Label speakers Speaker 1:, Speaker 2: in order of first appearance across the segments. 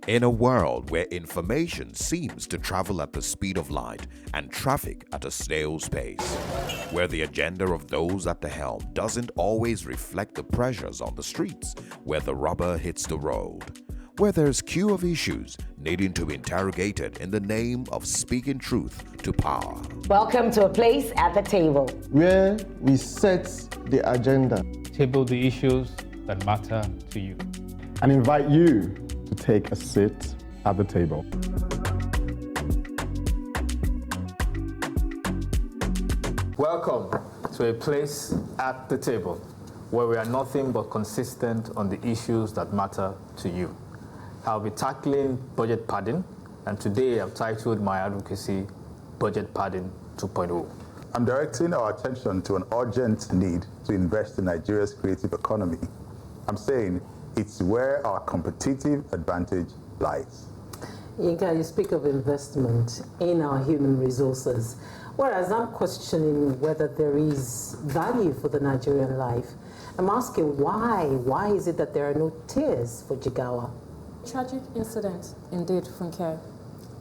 Speaker 1: In a world where information seems to travel at the speed of light and traffic at a snail's pace, where the agenda of those at the helm doesn't always reflect the pressures on the streets, where the rubber hits the road, where there's queue of issues needing to be interrogated in the name of speaking truth to power.
Speaker 2: Welcome to A Place at the Table,
Speaker 3: where we set the agenda,
Speaker 4: table the issues that matter to you,
Speaker 3: and invite you to take a seat at the table.
Speaker 5: Welcome to A Place at the Table, where we are nothing but consistent on the issues that matter to you. I'll be tackling budget padding, and today I've titled my advocacy Budget Padding 2.0.
Speaker 6: I'm directing our attention to an urgent need to invest in Nigeria's creative economy. I'm saying it's where our competitive advantage lies.
Speaker 7: Yinka, you speak of investment in our human resources, whereas I'm questioning whether there is value for the Nigerian life. I'm asking why? Why is it that there are no tears for Jigawa?
Speaker 8: Tragic incident, indeed, Funke.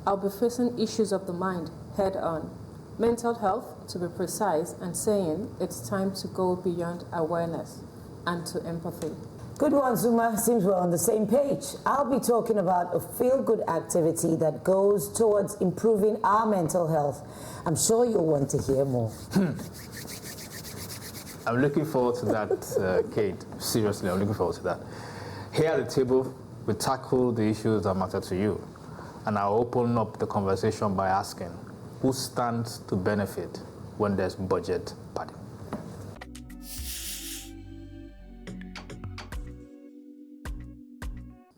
Speaker 8: I'll be facing issues of the mind head on. Mental health, to be precise, and saying it's time to go beyond awareness and to empathy.
Speaker 9: Good one, Zuma. Seems we're on the same page. I'll be talking about a feel-good activity that goes towards improving our mental health. I'm sure you'll want to hear more.
Speaker 5: I'm looking forward to that, Kate. Seriously, I'm looking forward to that. Here at the table, we tackle the issues that matter to you. And I'll open up the conversation by asking, who stands to benefit when there's budget padding?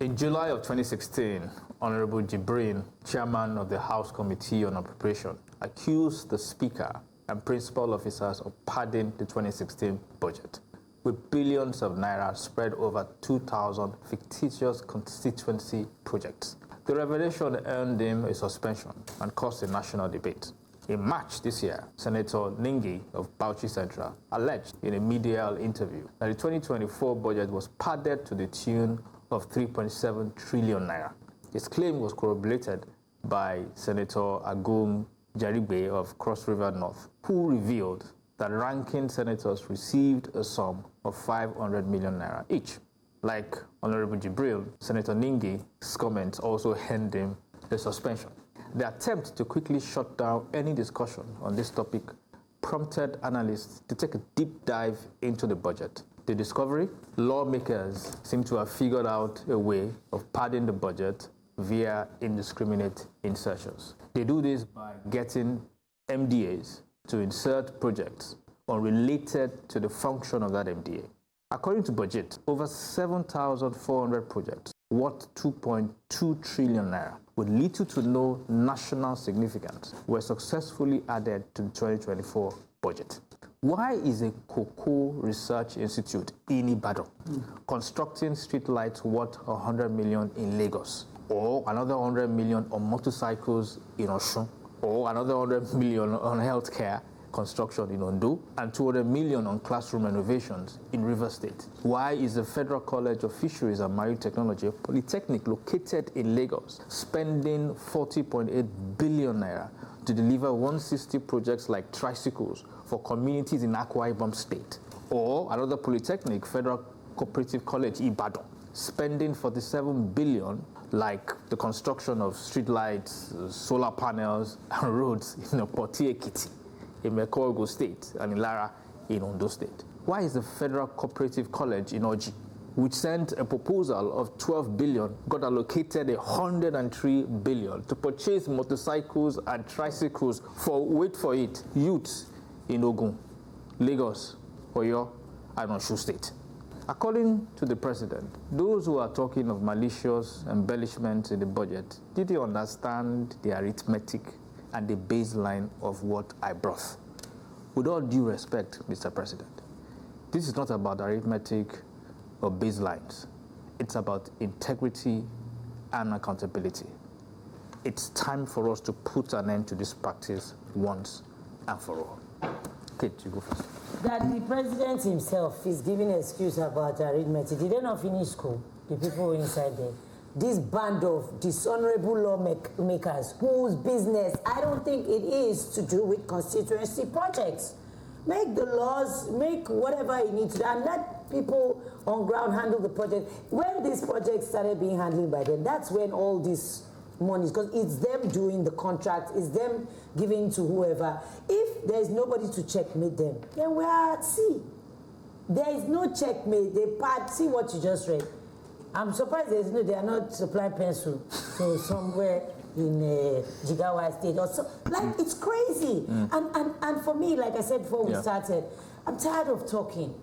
Speaker 5: In July of 2016, Honorable Jibrin, chairman of the House Committee on Appropriation, accused the Speaker and principal officers of padding the 2016 budget, with billions of naira spread over 2,000 fictitious constituency projects. The revelation earned him a suspension and caused a national debate. In March this year, Senator Ningi of Bauchi Central alleged in a media interview that the 2024 budget was padded to the tune of 3.7 trillion naira. His claim was corroborated by Senator Agum Jarigbe of Cross River North, who revealed that ranking senators received a sum of 500 million naira each. Like Honorable Jibril, Senator Ningi's comments also earned him a suspension. The attempt to quickly shut down any discussion on this topic prompted analysts to take a deep dive into the budget. The discovery? Lawmakers seem to have figured out a way of padding the budget via indiscriminate insertions. They do this by getting MDAs to insert projects unrelated to the function of that MDA. According to budget, over 7,400 projects worth 2.2 trillion naira with little to no national significance were successfully added to the 2024 budget. Why is a Cocoa Research Institute in Ibadan constructing streetlights worth 100 million in Lagos, or another 100 million on motorcycles in Osun, or another 100 million on healthcare construction in Ondo, and 200 million on classroom renovations in River State? Why is the Federal College of Fisheries and Marine Technology, a polytechnic located in Lagos, spending 40.8 billion naira to deliver 160 projects like tricycles for communities in Akwa Ibom State? Or another polytechnic, Federal Cooperative College Ibadan, spending 47 billion like the construction of streetlights, solar panels, and roads in Poti Ekiti, in Mekogo State, and in Lara in Ondo State? Why is the Federal Cooperative College in Oji, which sent a proposal of 12 billion, got allocated 103 billion to purchase motorcycles and tricycles for, wait for it, youths in Ogun, Lagos, Oyo, and Osun State? According to the president, those who are talking of malicious embellishments in the budget, did you understand the arithmetic and the baseline of what I brought? With all due respect, Mr. President, this is not about arithmetic or baselines. It's about integrity and accountability. It's time for us to put an end to this practice once and for all. Kate, you go first.
Speaker 9: That the president himself is giving an excuse about arithmetic. Did they not finish school? The people inside there. this band of dishonorable lawmakers whose business I don't think it is to do with constituency projects. Make the laws, make whatever you need to do, and let people on ground handle the project. When these projects started being handled by them, that's when all this money is, because it's them doing the contract, it's them giving to whoever. If there's nobody to checkmate them, then we are at sea. There is no checkmate. They part. See what you just read. I'm surprised they are not supplying pencil to somewhere in Jigawa State or so. Like, it's crazy. And for me, like I said before we started, I'm tired of talking.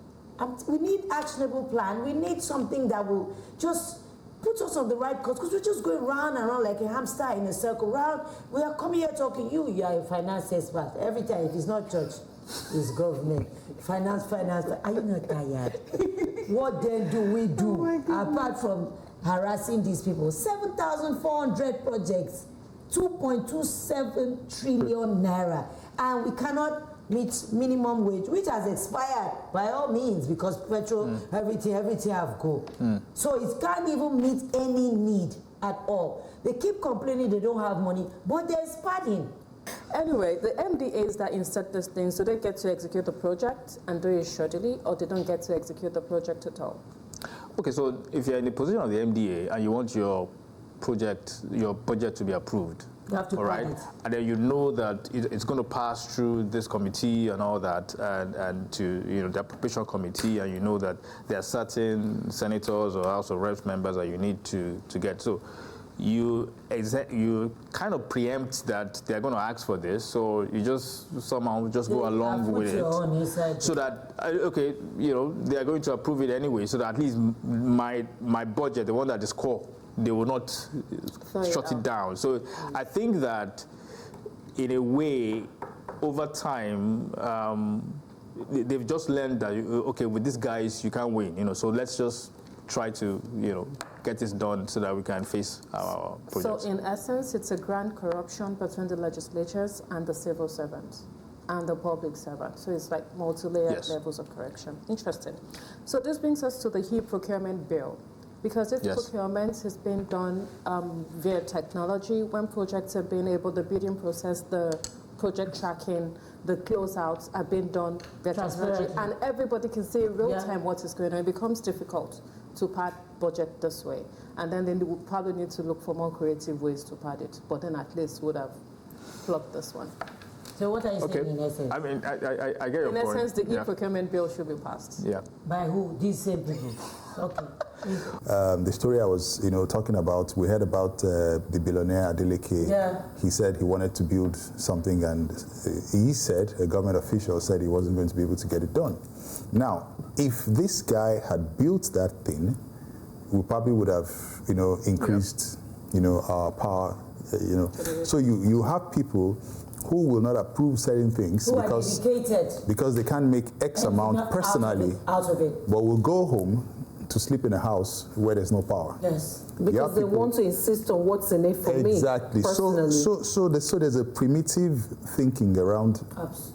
Speaker 9: We need actionable plan. We need something that will just put us on the right course, because we're just going round and round like a hamster in a circle. Round. We are coming here talking. You are a finance expert. Every time, if it's not church, it's government. Finance. Are you not tired? What then do we do apart from harassing these people? 7,400 projects, 2.27 trillion naira, and we cannot meet minimum wage, which has expired by all means, because petrol, everything have go. So it can't even meet any need at all. They keep complaining they don't have money, but there's padding.
Speaker 8: Anyway, the MDAs that insert this thing, so they get to execute the project and do it shortly, or they don't get to execute the project at all?
Speaker 5: Okay, so if you're in the position of the MDA and you want your project, your budget to be approved,
Speaker 9: you have to
Speaker 5: all right, and then you know that it's going to pass through this committee and all that, and to the appropriation committee, and you know that there are certain senators or House of Reps members that you need to get. So you kind of preempt that they're going to ask for this, so you just somehow go along with it, so that okay, they are going to approve it anyway, so that at least my budget, the one that is core, they will not shut it down. So I think that in a way, over time, they've just learned that okay, with these guys you can't win, so let's just try to get this done so that we can face our projects.
Speaker 8: So in essence, it's a grand corruption between the legislatures and the civil servants and the public servant. So it's like multi-layered levels of correction. Interesting. So this brings us to the HEAP procurement bill. Because if procurement has been done via technology, when projects have been able, the bidding process, the project tracking, the closeouts are being done via technology, and everybody can see in real time what is going on, it becomes difficult to pad budget this way. And then they would probably need to look for more creative ways to pad it, but then at least would have plugged this one.
Speaker 9: So what are you saying in essence?
Speaker 5: I mean, I get your point.
Speaker 8: In essence, the e-procurement bill should be passed.
Speaker 5: Yeah.
Speaker 9: By who? These same people. Okay.
Speaker 6: The story I was, talking about, we heard about the billionaire Adeleke.
Speaker 9: Yeah.
Speaker 6: He said he wanted to build something, and he said, a government official said he wasn't going to be able to get it done. Now, if this guy had built that thing, we probably would have, increased, our power, So you have people who will not approve certain things because they can't make X amount personally,
Speaker 9: out of it,
Speaker 6: but will go home to sleep in a house where there's no power.
Speaker 7: Yes, because they want to insist on what's in it for me.
Speaker 6: Exactly. So there's a primitive thinking around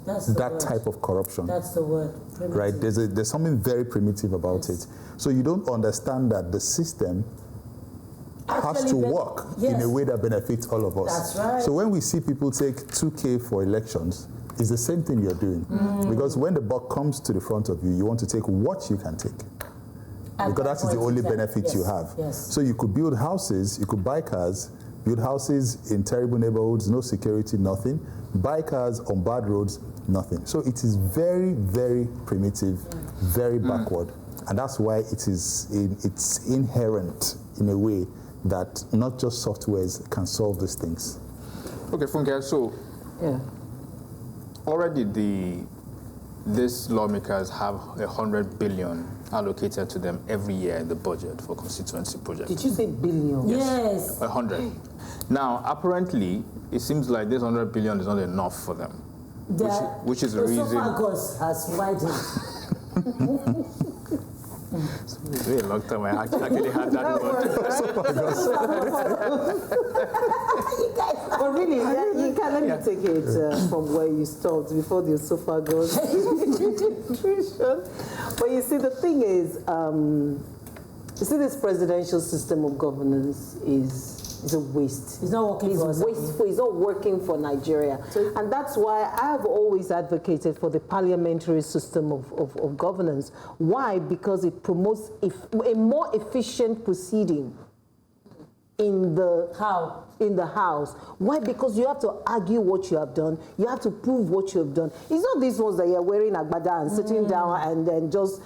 Speaker 6: that type of corruption.
Speaker 9: That's the word. Primitive.
Speaker 6: Right. There's something very primitive about it. So you don't understand that the system has to work in a way that benefits all of us.
Speaker 9: That's right.
Speaker 6: So when we see people take 2K for elections, it's the same thing you're doing. Because when the buck comes to the front of you, you want to take what you can take. Because that is the only benefit you have.
Speaker 9: Yes.
Speaker 6: So you could build houses, you could buy cars, build houses in terrible neighborhoods, no security, nothing. Buy cars on bad roads, nothing. So it is very, very primitive, very backward. And that's why it's inherent in a way that not just softwares can solve these things.
Speaker 5: Okay, Funke, so already these lawmakers have 100 billion allocated to them every year in the budget for constituency projects.
Speaker 7: Did you say billion?
Speaker 9: Yes.
Speaker 5: 100. Now, apparently, it seems like this 100 billion is not enough for them, which is the reason.
Speaker 9: Esophagus has widened.
Speaker 5: It's been a long time I actually had that word.
Speaker 7: But really, you can let me take it from where you stopped before the esophagus nutrition. But you see, the thing is, You see, this presidential system of governance is a waste.
Speaker 9: It's not working for us.
Speaker 7: It's wasteful. It's not working for Nigeria. And that's why I have always advocated for the parliamentary system of governance. Why? Because it promotes a more efficient proceeding in the House. Why? Because you have to argue what you have done. You have to prove what you have done. It's not these ones that you're wearing agbada and sitting down and then just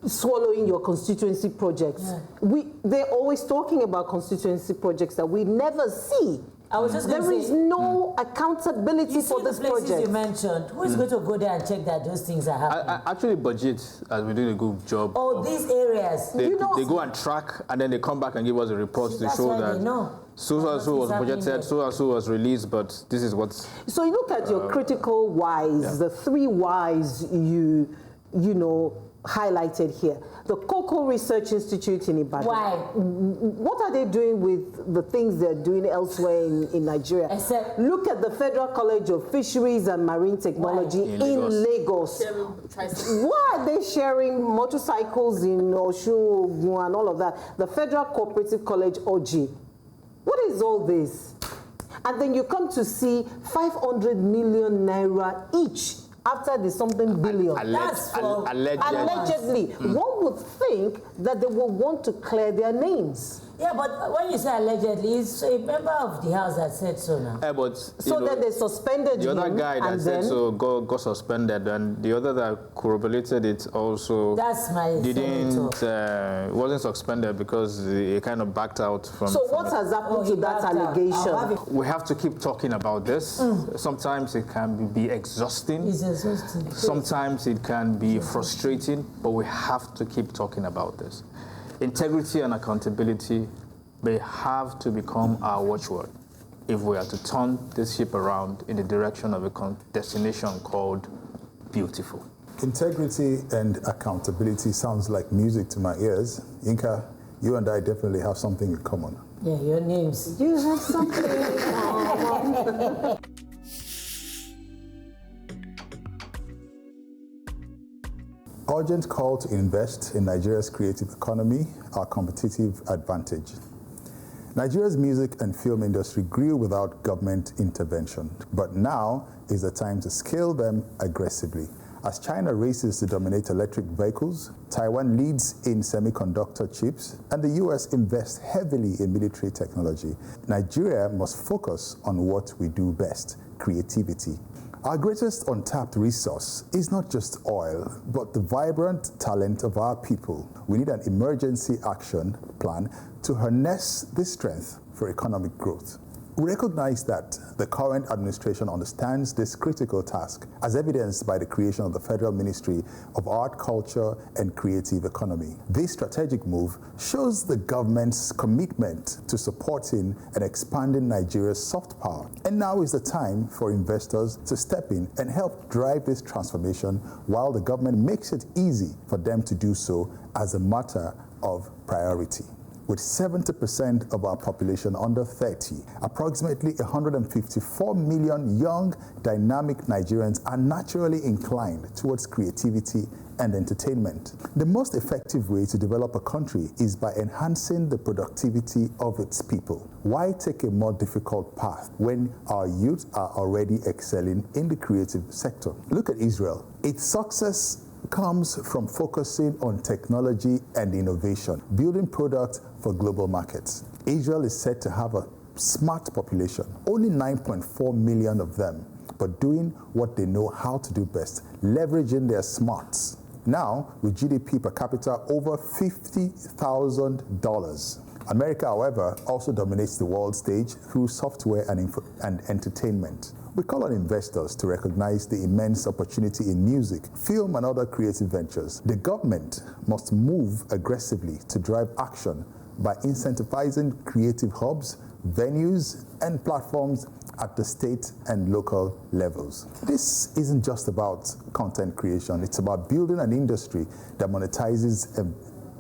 Speaker 7: swallowing your constituency projects. Yeah. They're always talking about constituency projects that we never see.
Speaker 9: I was just
Speaker 7: there is no accountability for this project.
Speaker 9: You mentioned, who is going to go there and check that those things are happening?
Speaker 5: Actually, budget has been doing a good job.
Speaker 9: Oh, these areas.
Speaker 5: They go and track, and then they come back and give us a report to show that so and so was budgeted, so and so was released, but this is what's.
Speaker 7: So you look at your critical whys, the 3 whys you highlighted here. The Cocoa Research Institute in Ibadan.
Speaker 9: Why?
Speaker 7: What are they doing with the things they're doing elsewhere in Nigeria?
Speaker 9: Except
Speaker 7: look at the Federal College of Fisheries and Marine Technology in Lagos. Why are they sharing motorcycles in Osun and all of that? The Federal Cooperative College, OG. What is all this? And then you come to see 500 million naira each after the something billion. Allegedly. One would think that they will want to clear their names.
Speaker 9: Yeah, but when you say allegedly, it's a member of the House that said so now.
Speaker 5: Yeah, but
Speaker 7: then they suspended
Speaker 5: the
Speaker 7: him.
Speaker 5: The other guy that said so got suspended, and the other that corroborated it also wasn't suspended because he kind of backed out from.
Speaker 7: So what has happened to that allegation?
Speaker 5: We have to keep talking about this. Sometimes it can be exhausting.
Speaker 9: It's exhausting.
Speaker 5: Sometimes it can be frustrating, but we have to keep talking about this. Integrity and accountability may have to become our watchword if we are to turn this ship around in the direction of a destination called beautiful.
Speaker 6: Integrity and accountability sounds like music to my ears. Inka, you and I definitely have something in common.
Speaker 9: Yeah, your names.
Speaker 7: You have something in common.
Speaker 6: Urgent call to invest in Nigeria's creative economy, our competitive advantage. Nigeria's music and film industry grew without government intervention, but now is the time to scale them aggressively. As China races to dominate electric vehicles, Taiwan leads in semiconductor chips, and the US invests heavily in military technology, Nigeria must focus on what we do best, creativity. Our greatest untapped resource is not just oil, but the vibrant talent of our people. We need an emergency action plan to harness this strength for economic growth. We recognize that the current administration understands this critical task, as evidenced by the creation of the Federal Ministry of Art, Culture, and Creative Economy. This strategic move shows the government's commitment to supporting and expanding Nigeria's soft power. And now is the time for investors to step in and help drive this transformation, while the government makes it easy for them to do so as a matter of priority. With 70% of our population under 30, approximately 154 million young, dynamic Nigerians are naturally inclined towards creativity and entertainment. The most effective way to develop a country is by enhancing the productivity of its people. Why take a more difficult path when our youth are already excelling in the creative sector? Look at Israel. Its success comes from focusing on technology and innovation, building products for global markets. Israel is said to have a smart population, only 9.4 million of them, but doing what they know how to do best, leveraging their smarts. Now, with GDP per capita over $50,000. America, however, also dominates the world stage through software and entertainment. We call on investors to recognize the immense opportunity in music, film, and other creative ventures. The government must move aggressively to drive action by incentivizing creative hubs, venues, and platforms at the state and local levels. This isn't just about content creation, it's about building an industry that monetizes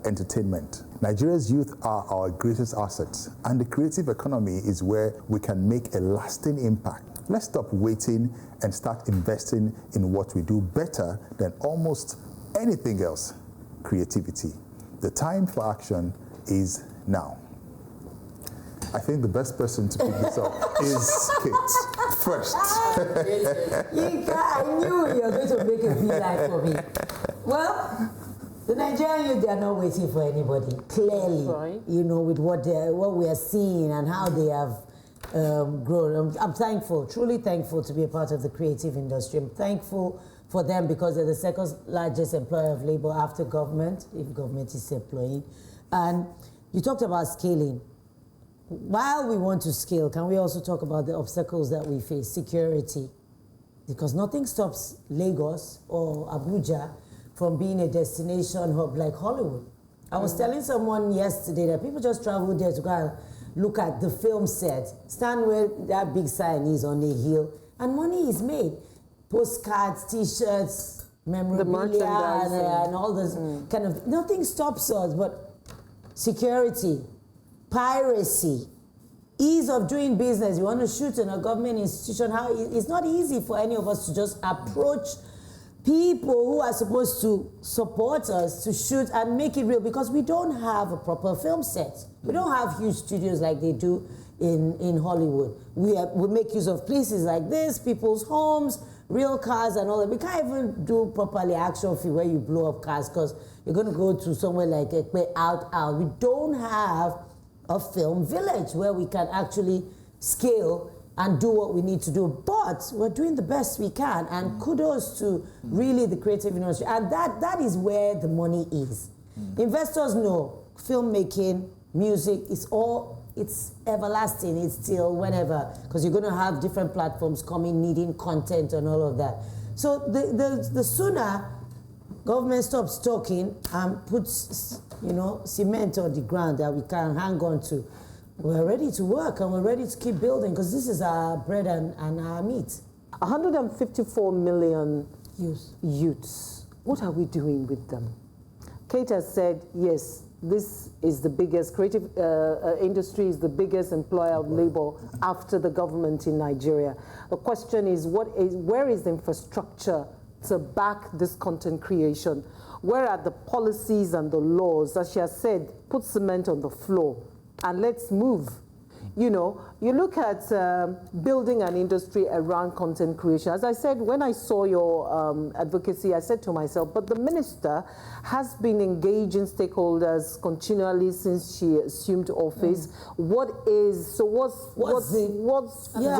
Speaker 6: entertainment. Nigeria's youth are our greatest assets, and the creative economy is where we can make a lasting impact. Let's stop waiting and start investing in what we do better than almost anything else, creativity. The time for action is now. I think the best person to pick this up is Kate first.
Speaker 9: Yinka, I knew you were going to make a beeline for me. Well, the Nigerian youth, they are not waiting for anybody. Clearly,
Speaker 7: Right.
Speaker 9: you know, with what we are seeing and how they have grown. I'm thankful, truly thankful to be a part of the creative industry. I'm thankful for them because they're the second largest employer of labor after government, if government is employing. And you talked about scaling. While we want to scale, can we also talk about the obstacles that we face? Security. Because nothing stops Lagos or Abuja from being a destination hub like Hollywood. I was telling someone yesterday that people just travel there to go and look at the film set, stand where that big sign is on the hill, and money is made. Postcards, T-shirts, memorabilia, and all this kind of, nothing stops us, but security, piracy, ease of doing business. You want to shoot in a government institution, it's not easy for any of us to just approach people who are supposed to support us to shoot and make it real, because we don't have a proper film set. We don't have huge studios like they do in Hollywood. We make use of places like this, people's homes, real cars and all that. We can't even do properly action film where you blow up cars, because you're going to go to somewhere like Ekpe, out. We don't have a film village where we can actually scale and do what we need to do. But we're doing the best we can, and kudos to really the creative industry. And that is where the money is. Investors know filmmaking, music, it's everlasting, it's still whenever, because you're going to have different platforms coming, needing content and all of that. So the sooner government stops talking and puts, cement on the ground that we can hang on to, we're ready to work and we're ready to keep building, because this is our bread and our meat.
Speaker 7: 154 million youths. What are we doing with them? Kate has said, yes, this is the biggest, creative industry is the biggest employer of labor after the government in Nigeria. The question is, where is the infrastructure to back this content creation? Where are the policies and the laws? As she has said, put cement on the floor and let's move. You look at building an industry around content creation. As I said, when I saw your advocacy, I said to myself, but the minister has been engaging stakeholders continually since she assumed office. What's the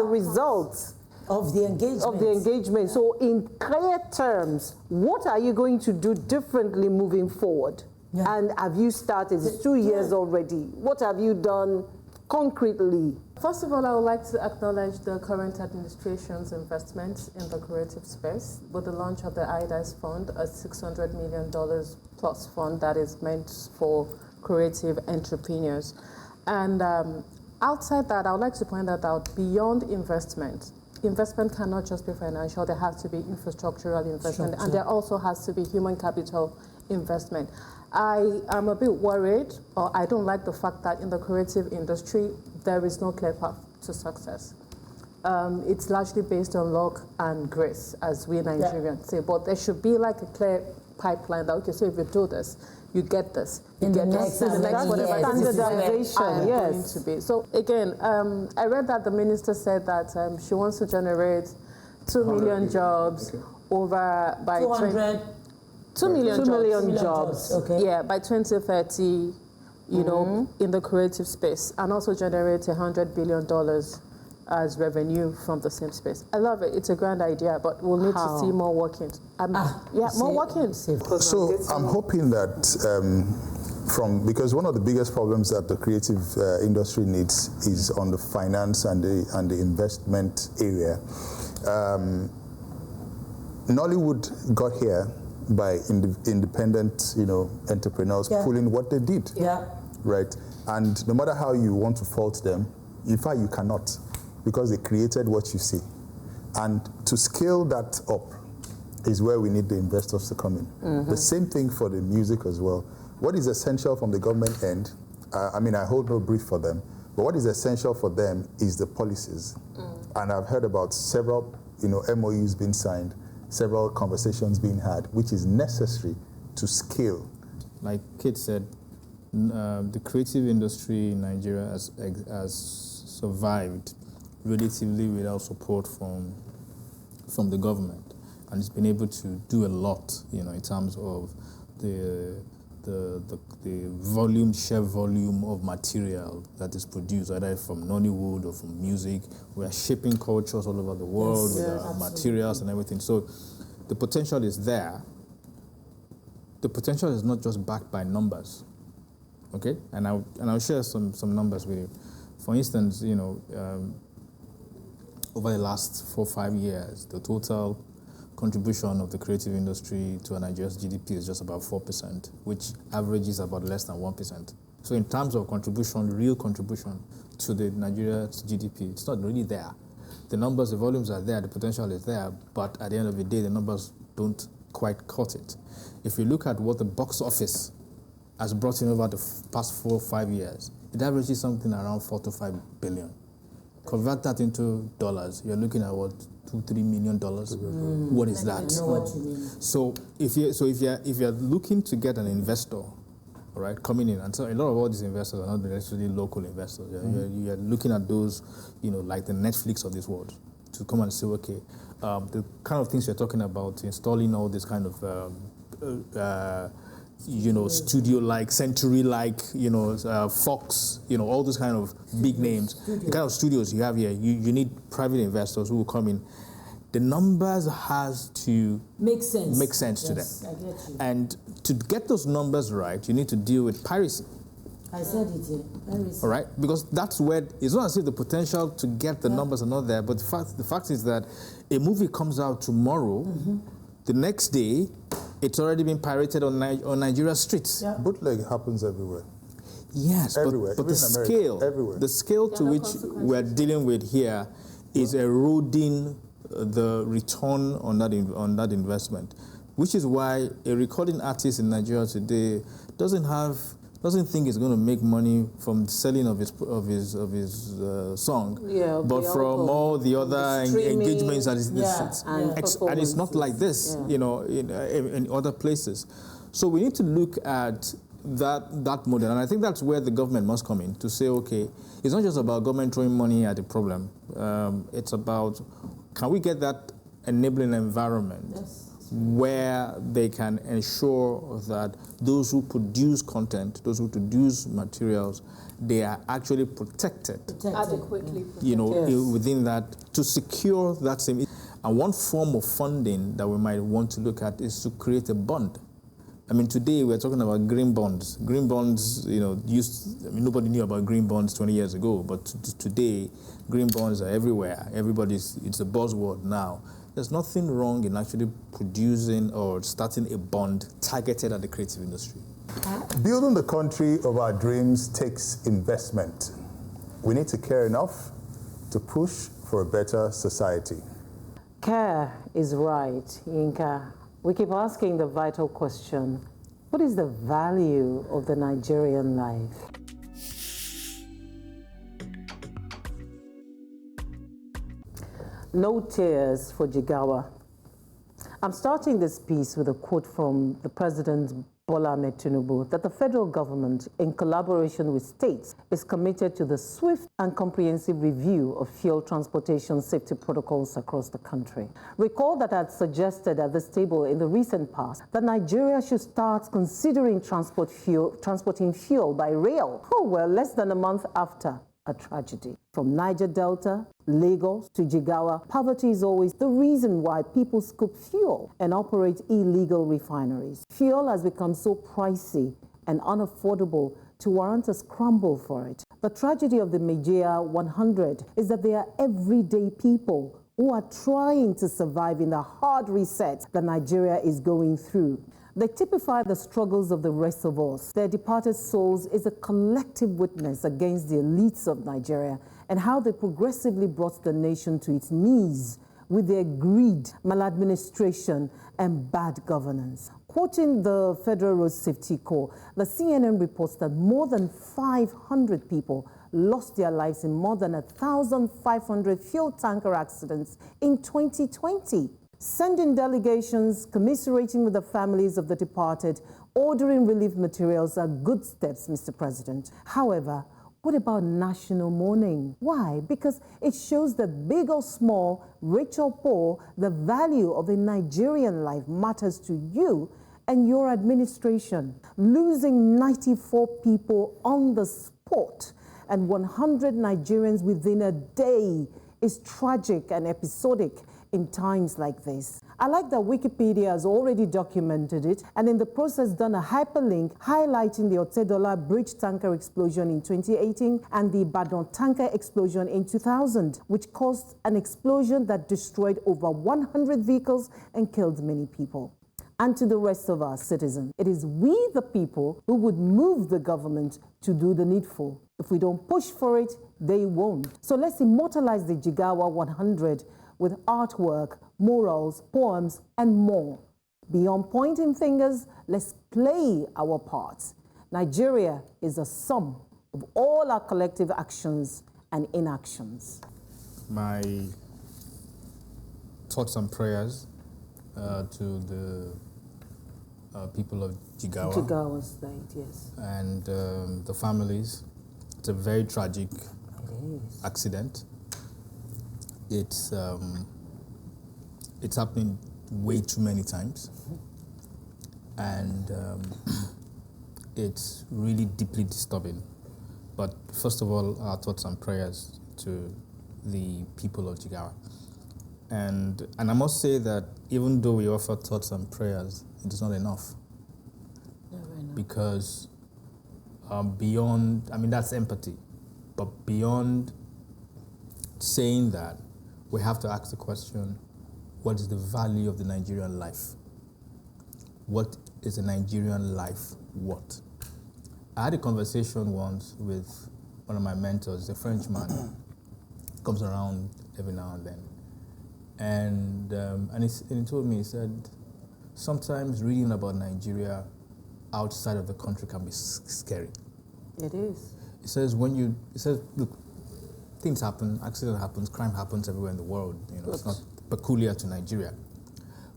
Speaker 7: result
Speaker 9: of the engagement?
Speaker 7: So in clear terms, what are you going to do differently moving forward? Yeah. And have you started? It's 2 years already. What have you done concretely?
Speaker 8: Plus, First of all, I would like to acknowledge the current administration's investment in the creative space with the launch of the IDAS Fund, a $600 million plus fund that is meant for creative entrepreneurs. And outside that, I would like to point that out, beyond investment cannot just be financial, there has to be infrastructural investment, and there also has to be human capital investment. I am a bit worried, or I don't like the fact that in the creative industry, there is no clear path to success. It's largely based on luck and grace, as we Nigerians say, but there should be like a clear pipeline that, okay, so if you do this, you get this. You get this. The next whatever standardization, yes. Going to be. So again, I read that the minister said that she wants to generate 2 million jobs over by 2 million jobs. Okay. Yeah, by 2030, in the creative space, and also generate $100 billion as revenue from the same space. I love it. It's a grand idea, but we'll need to see more working. More working.
Speaker 6: So I'm hoping that because one of the biggest problems that the creative industry needs is on the finance and the investment area. Nollywood got here by independent, entrepreneurs pulling what they did.
Speaker 9: Yeah.
Speaker 6: Right. And no matter how you want to fault them, in fact, you cannot, because they created what you see. And to scale that up is where we need the investors to come in. Mm-hmm. The same thing for the music as well. What is essential from the government end, I hold no brief for them, but what is essential for them is the policies. And I've heard about several, MOUs being signed, several conversations being had, which is necessary to scale.
Speaker 5: Like Kate said, the creative industry in Nigeria has survived relatively without support from the government, and it's been able to do a lot, in terms of the sheer volume of material that is produced, either from Nollywood or from music. We are shaping cultures all over the world with our materials and everything. So the potential is there. The potential is not just backed by numbers, okay? And I'll share some numbers with you. For instance, over the last 4 or 5 years, the total contribution of the creative industry to Nigeria's GDP is just about 4%, which averages about less than 1%. So in terms of contribution, real contribution to the Nigeria's GDP, it's not really there. The numbers, the volumes are there, the potential is there, but at the end of the day, the numbers don't quite cut it. If you look at what the box office has brought in over the past 4 or 5 years, it averages something around 4 to 5 billion. Convert that into dollars, you're looking at what, $2-3 million. What is that?
Speaker 9: I know what you mean.
Speaker 5: So if you're looking to get an investor, all right, coming in, and so a lot of all these investors are not necessarily local investors. You're looking at those, like the Netflix of this world, to come and say, okay, the kind of things you're talking about, installing all this kind of studio-like, Century-like, Fox, all those kind of big names. The kind of studios you have here, you need private investors who will come in. The numbers has to
Speaker 9: make sense
Speaker 5: to them.
Speaker 9: I get you.
Speaker 5: And to get those numbers right, you need to deal with piracy.
Speaker 9: I said it here. Piracy.
Speaker 5: All right, because that's where it's not as if the potential to get the numbers are not there, but the fact is that a movie comes out tomorrow, the next day, it's already been pirated on Nigeria's streets.
Speaker 6: Yeah. Bootleg happens everywhere.
Speaker 5: Yes,
Speaker 6: everywhere.
Speaker 5: but the scale,
Speaker 6: everywhere.
Speaker 5: The scale to which we're dealing with here is eroding the return on that investment, which is why a recording artist in Nigeria today doesn't think he's going to make money from selling of his song, but from all the other engagements and and it's not like this, in other places. So we need to look at that model, and I think that's where the government must come in to say, okay, it's not just about government throwing money at the problem. It's about, can we get that enabling environment where they can ensure that those who produce content, those who produce materials, they are actually protected.
Speaker 8: Adequately protected.
Speaker 5: Within that, to secure that same. And one form of funding that we might want to look at is to create a bond. I mean, today we're talking about green bonds. Green bonds, nobody knew about green bonds 20 years ago, but today, green bonds are everywhere. It's a buzzword now. There's nothing wrong in actually producing or starting a bond targeted at the creative industry.
Speaker 6: Building the country of our dreams takes investment. We need to care enough to push for a better society.
Speaker 7: Care is right, Yinka. We keep asking the vital question, what is the value of the Nigerian life? No tears for Jigawa. I'm starting this piece with a quote from the President Bola Ahmed Tinubu that the federal government, in collaboration with states, is committed to the swift and comprehensive review of fuel transportation safety protocols across the country. Recall that I had suggested at this table in the recent past that Nigeria should start considering transporting fuel by rail. Oh, well, less than a month after a tragedy. From Niger Delta, Lagos to Jigawa, poverty is always the reason why people scoop fuel and operate illegal refineries. Fuel has become so pricey and unaffordable to warrant a scramble for it. The tragedy of the Majia 100 is that they are everyday people who are trying to survive in the hard reset that Nigeria is going through. They typify the struggles of the rest of us. Their departed souls is a collective witness against the elites of Nigeria and how they progressively brought the nation to its knees with their greed, maladministration, and bad governance. Quoting the Federal Road Safety Corps, the CNN reports that more than 500 people lost their lives in more than 1,500 fuel tanker accidents in 2020. Sending delegations, commiserating with the families of the departed, ordering relief materials are good steps, Mr. President. However, what about national mourning? Why? Because it shows that big or small, rich or poor, the value of a Nigerian life matters to you and your administration. Losing 94 people on the spot and 100 Nigerians within a day is tragic and episodic in times like this. I like that Wikipedia has already documented it and in the process done a hyperlink highlighting the Otedola bridge tanker explosion in 2018 and the Ibadan tanker explosion in 2000, which caused an explosion that destroyed over 100 vehicles and killed many people. And to the rest of our citizens, it is we, the people, who would move the government to do the needful. If we don't push for it, they won't. So let's immortalize the Jigawa 100 with artwork, murals, poems, and more. Beyond pointing fingers, let's play our parts. Nigeria is a sum of all our collective actions and inactions.
Speaker 5: My thoughts and prayers to the people of Jigawa.
Speaker 7: Jigawa State, yes.
Speaker 5: And the families. It's a very tragic accident. It's happening way too many times, and it's really deeply disturbing. But first of all, our thoughts and prayers to the people of Jigawa. And I must say that even though we offer thoughts and prayers, it is not enough. Because beyond, I mean, that's empathy, but beyond saying that, we have to ask the question, what is the value of the Nigerian life? What is a Nigerian life worth? I had a conversation once with one of my mentors, a Frenchman, comes around every now and then. And he told me, he said, sometimes reading about Nigeria outside of the country can be scary.
Speaker 7: It is.
Speaker 5: He says, look, things happen, accident happens, crime happens everywhere in the world. You know, it's not peculiar to Nigeria.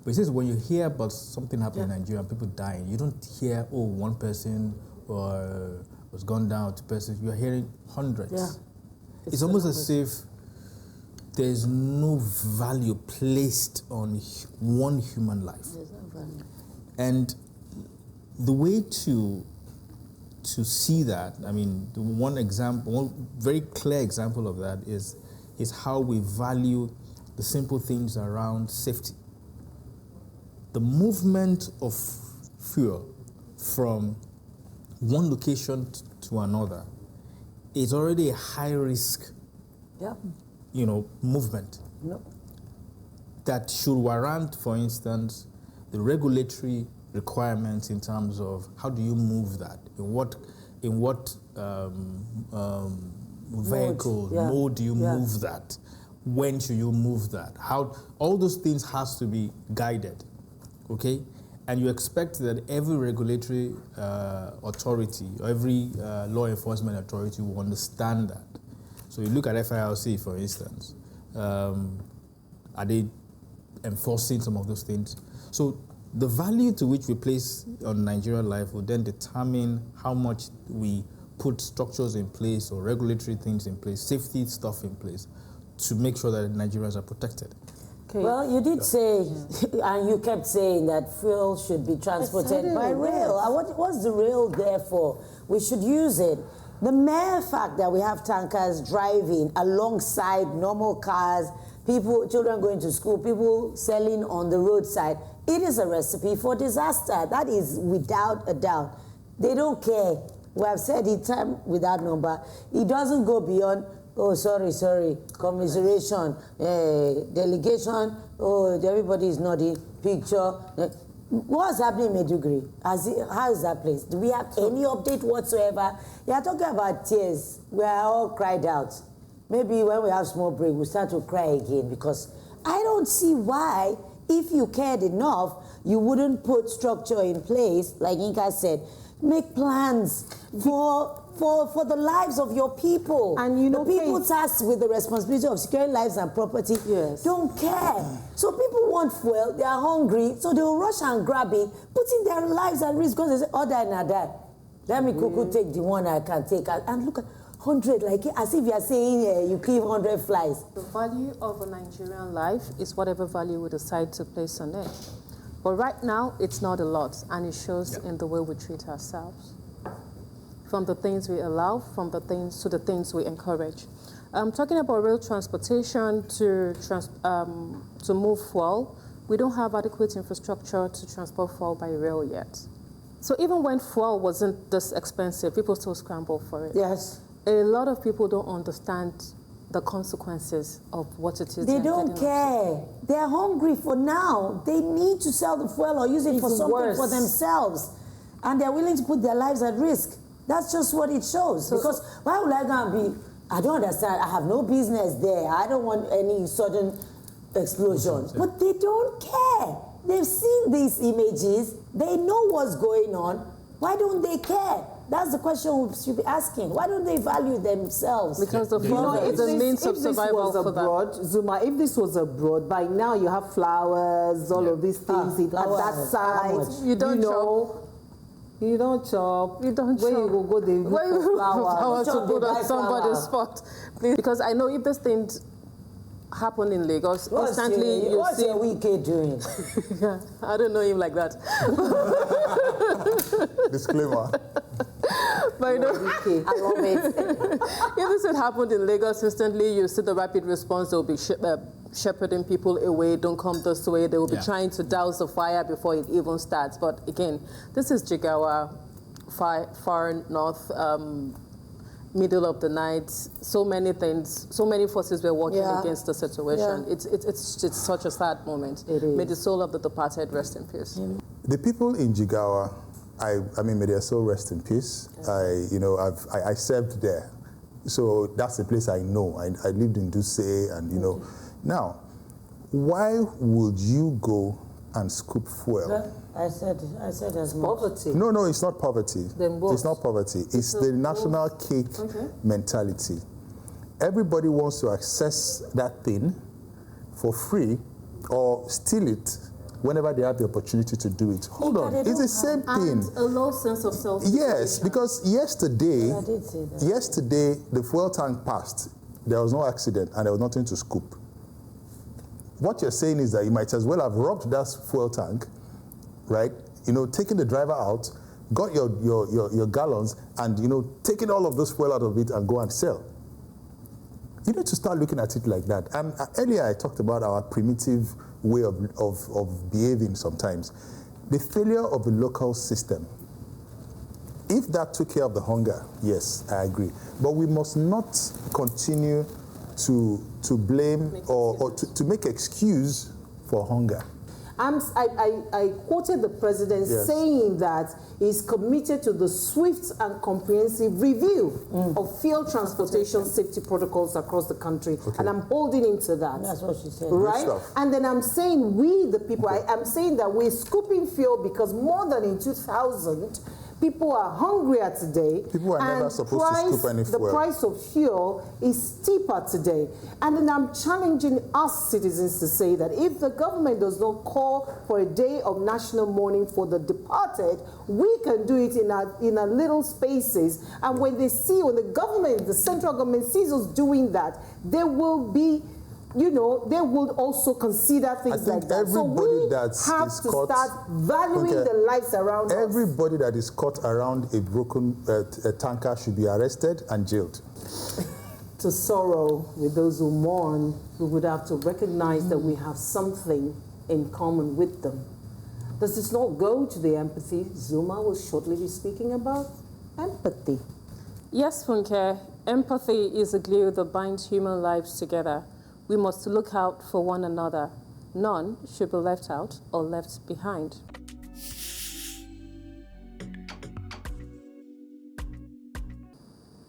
Speaker 5: But he says, when you hear about something happening in Nigeria and people dying, you don't hear, oh, one person or was gone down, 2 persons. You're hearing hundreds. Yeah. It's almost as if there's no value placed on one human life.
Speaker 9: There's no value.
Speaker 5: And the way to see that, I mean, one very clear example of that is how we value the simple things around safety. The movement of fuel from one location to another is already a high risk, movement.
Speaker 9: Yep.
Speaker 5: That should warrant, for instance, the regulatory requirements in terms of how do you move that, in what mode do you move that, when should you move that, how all those things has to be guided, okay? And you expect that every regulatory authority or every law enforcement authority will understand that. So you look at FIRC, for instance, are they enforcing some of those things? So the value to which we place on Nigerian life will then determine how much we put structures in place or regulatory things in place, safety stuff in place, to make sure that Nigerians are protected.
Speaker 9: Okay. Well, you did say, and you kept saying that fuel should be transported by rail. What's the rail there for? We should use it. The mere fact that we have tankers driving alongside normal cars, children going to school, people selling on the roadside, it is a recipe for disaster. That is without a doubt. They don't care. We have said it time without number. It doesn't go beyond, oh, sorry, commiseration, delegation, oh, everybody is nodding, picture. What's happening in Maiduguri? How is that place? Do we have any update whatsoever? You are talking about tears. We are all cried out. Maybe when we have small break, we'll start to cry again, because I don't see why, if you cared enough, you wouldn't put structure in place, like Inka said, make plans for the lives of your people.
Speaker 7: And you know,
Speaker 9: the people
Speaker 7: Kate,
Speaker 9: tasked with the responsibility of securing lives and property don't care. So people want fuel, they are hungry, so they will rush and grab it, putting their lives at risk because they say, oh, die and I die. Let me kuku take the one I can take. And look at 100, like as if you are saying you kill 100 flies.
Speaker 8: The value of a Nigerian life is whatever value we decide to place on it. But right now, it's not a lot, and it shows in the way we treat ourselves. From the things we allow, from the things to the things we encourage. Talking about rail transportation to move fuel, we don't have adequate infrastructure to transport fuel by rail yet. So even when fuel wasn't this expensive, people still scramble for it.
Speaker 9: Yes.
Speaker 8: A lot of people don't understand the consequences of what it is.
Speaker 9: They don't care. They're hungry for now. They need to sell the fuel or use it for something for themselves. And they're willing to put their lives at risk. That's just what it shows. Because why would I go and be, I don't understand, I have no business there. I don't want any sudden explosion. But they don't care. They've seen these images. They know what's going on. Why don't they care? That's the question we should be asking. Why don't they value themselves?
Speaker 8: Because the fuel is the means of survival for them.
Speaker 7: Zuma, if this was abroad, by now you have flowers, all of these things at that side.
Speaker 8: You don't chop.
Speaker 7: You don't chop.
Speaker 8: You don't
Speaker 7: Where
Speaker 8: chop.
Speaker 7: you go, they look for flowers.
Speaker 8: To put on somebody's spot. Please. Because I know if this thing happen in Lagos, instantly you
Speaker 9: what's
Speaker 8: see...
Speaker 9: your Wike doing?
Speaker 8: Yeah, I don't know him like that.
Speaker 6: Disclaimer.
Speaker 8: But you know,
Speaker 9: I love it.
Speaker 8: if this had happened in Lagos, instantly you see the rapid response. They'll be shepherding people away. Don't come this way. They will be trying to douse the fire before it even starts. But again, this is Jigawa, far north, middle of the night. So many things, so many forces were working against the situation. It's such a sad moment. May the soul of the departed rest in peace.
Speaker 6: The people in Jigawa, I mean, may their soul rest in peace. I served there, so that's the place I know. I lived in Duse, and you know. Now, why would you go and scoop fuel?
Speaker 9: I said as much.
Speaker 7: Poverty.
Speaker 6: No, it's not poverty.
Speaker 7: Then what?
Speaker 6: It's not poverty. It's the national cake mentality. Everybody wants to access that thing for free or steal it whenever they have the opportunity to do it. Hold on, it's the same thing.
Speaker 8: And a low sense of self.
Speaker 6: Yes, because yesterday,
Speaker 9: I did say that.
Speaker 6: yesterday the fuel tank passed. There was no accident and there was nothing to scoop. What you're saying is that you might as well have robbed that fuel tank, right? You know, taken the driver out, got your gallons, and you know, taking all of this fuel out of it and go and sell. You need to start looking at it like that. And earlier I talked about our primitive way of behaving sometimes. The failure of the local system. If that took care of the hunger, yes, I agree. But we must not continue to blame or to make excuse for hunger.
Speaker 7: I quoted the president saying that he's committed to the swift and comprehensive review of field transportation safety protocols across the country. And I'm holding him to that.
Speaker 9: That's what she said.
Speaker 7: Right? And then I'm saying we, the people, I'm saying that we're scooping fuel because more than in 2000, people are hungrier today.
Speaker 6: People are never supposed to scoop any fuel.
Speaker 7: The price of fuel is steeper today. And then I'm challenging us citizens to say that if the government does not call for a day of national mourning for the departed, we can do it in our little spaces. And when the government, the central government sees us doing that, they will be, you know, they will also consider things like that. So we have to start valuing the lives around us.
Speaker 6: Everybody that is caught around a broken tanker should be arrested and jailed.
Speaker 7: To sorrow with those who mourn, we would have to recognize that we have something in common with them. Does this not go to the empathy Zuma will shortly be speaking about? Empathy.
Speaker 8: Yes, Funke, empathy is a glue that binds human lives together. We must look out for one another. None should be left out or left behind.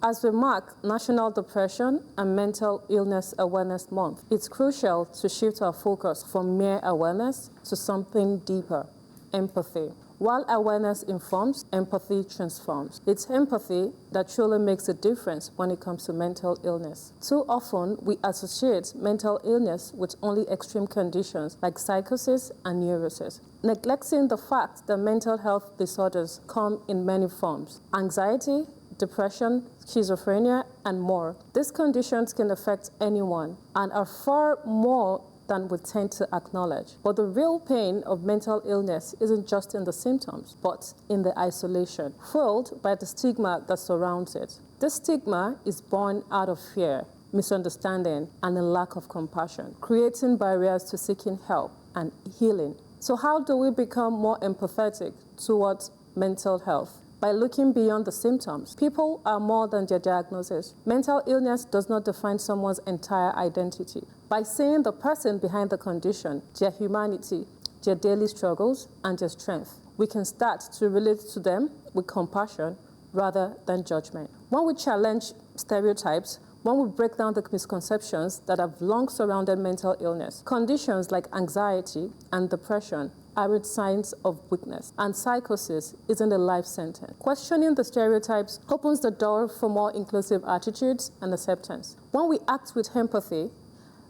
Speaker 8: As we mark National Depression and Mental Illness Awareness Month, it's crucial to shift our focus from mere awareness to something deeper, empathy. While awareness informs, empathy transforms. It's empathy that truly makes a difference when it comes to mental illness. Too often, we associate mental illness with only extreme conditions like psychosis and neurosis, neglecting the fact that mental health disorders come in many forms: anxiety, depression, schizophrenia, and more. These conditions can affect anyone and are far more than we tend to acknowledge. But the real pain of mental illness isn't just in the symptoms, but in the isolation, fueled by the stigma that surrounds it. This stigma is born out of fear, misunderstanding, and a lack of compassion, creating barriers to seeking help and healing. So how do we become more empathetic towards mental health? By looking beyond the symptoms. People are more than their diagnosis. Mental illness does not define someone's entire identity. By seeing the person behind the condition, their humanity, their daily struggles, and their strength, we can start to relate to them with compassion rather than judgment. When we challenge stereotypes, when we break down the misconceptions that have long surrounded mental illness, conditions like anxiety and depression aren't signs of weakness, and psychosis isn't a life sentence. Questioning the stereotypes opens the door for more inclusive attitudes and acceptance. When we act with empathy,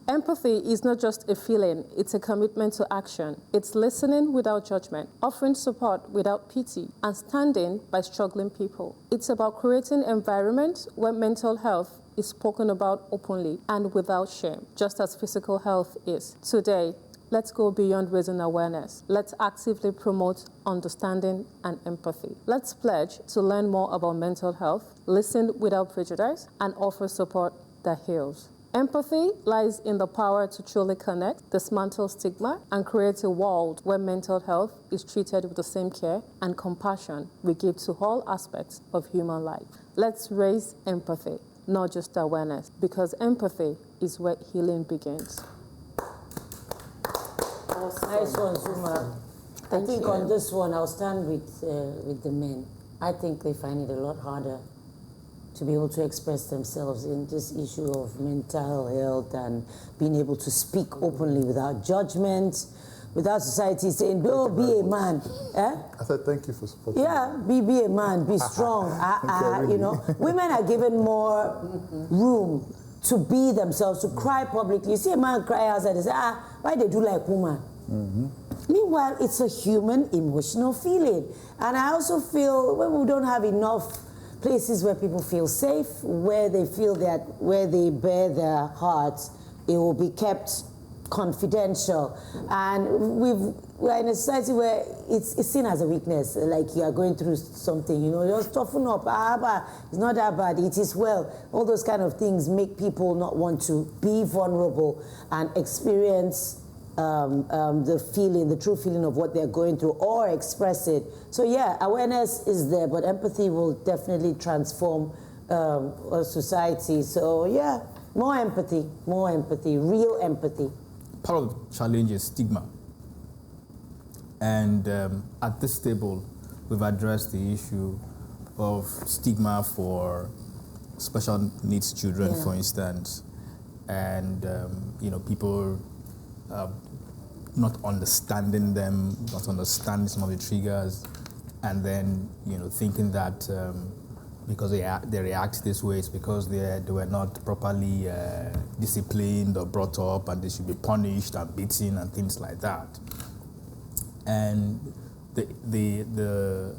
Speaker 8: empathy is not just a feeling, it's a commitment to action. It's listening without judgment, offering support without pity, and standing by struggling people. It's about creating environments where mental health is spoken about openly and without shame, just as physical health is. Today, let's go beyond raising awareness. Let's actively promote understanding and empathy. Let's pledge to learn more about mental health, listen without prejudice, and offer support that heals. Empathy lies in the power to truly connect, dismantle stigma, and create a world where mental health is treated with the same care and compassion we give to all aspects of human life. Let's raise empathy, not just awareness, because empathy is where healing begins.
Speaker 9: Nice one, Zuma. I think on this one, I'll stand with the men. I think they find it a lot harder to be able to express themselves in this issue of mental health and being able to speak openly without judgment, without society saying, "Oh, be a man."
Speaker 6: I said thank you for supporting.
Speaker 9: Yeah, be a man, be strong. You know, women are given more room to be themselves, to cry publicly. You see a man cry outside, they say, why they do like woman? Meanwhile, it's a human emotional feeling. And I also feel when we don't have enough places where people feel safe, where they feel that where they bear their hearts, it will be kept confidential. And we're in a society where it's seen as a weakness, like you are going through something, you know, just toughen up, it's not that bad, it is well. All those kind of things make people not want to be vulnerable and experience the true feeling of what they're going through or express it. So yeah, awareness is there, but empathy will definitely transform a society. So yeah, more empathy, real empathy.
Speaker 5: Part of the challenge is stigma. And at this table, we've addressed the issue of stigma for special needs children, for instance, and people not understanding them, not understanding some of the triggers, and then thinking that because they react this way, it's because they were not properly disciplined or brought up, and they should be punished and beaten and things like that. And the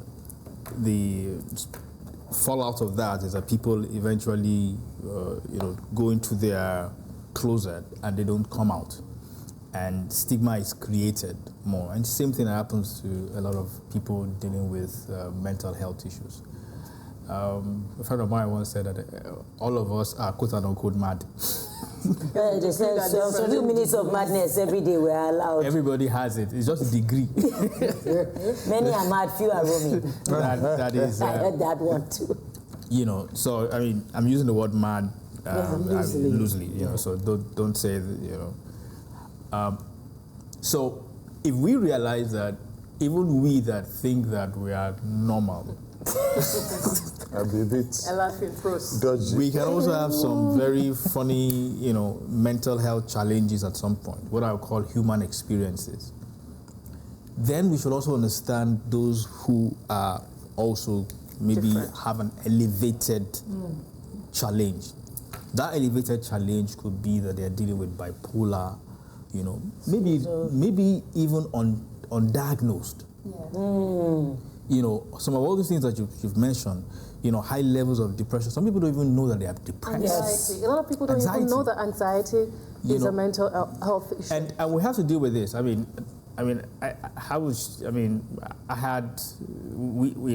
Speaker 5: fallout of that is that people eventually go into their closet and they don't come out, and stigma is created more. And same thing happens to a lot of people dealing with mental health issues. A friend of mine once said that all of us are quote unquote mad.
Speaker 9: They said so few minutes of madness every day we are allowed.
Speaker 5: Everybody has it. It's just a degree.
Speaker 9: Many are mad, few are roaming.
Speaker 5: That is.
Speaker 9: I heard that one too.
Speaker 5: So I mean, I'm using the word mad loosely.
Speaker 9: Yeah.
Speaker 5: So don't say that, so if we realize that even we that think that we are normal,
Speaker 6: I'll be a bit dodgy.
Speaker 5: We can also have some very funny, mental health challenges at some point, what I would call human experiences. then we should also understand those who are also maybe
Speaker 8: Different.
Speaker 5: have an elevated challenge. That elevated challenge could be that they're dealing with bipolar, you know, maybe even undiagnosed. You know, some of all these things that you've mentioned, you know, high levels of depression. Some people don't even know that they are depressed.
Speaker 8: Anxiety. A lot of people don't even know that anxiety is a mental health issue.
Speaker 5: And we have to deal with this. We in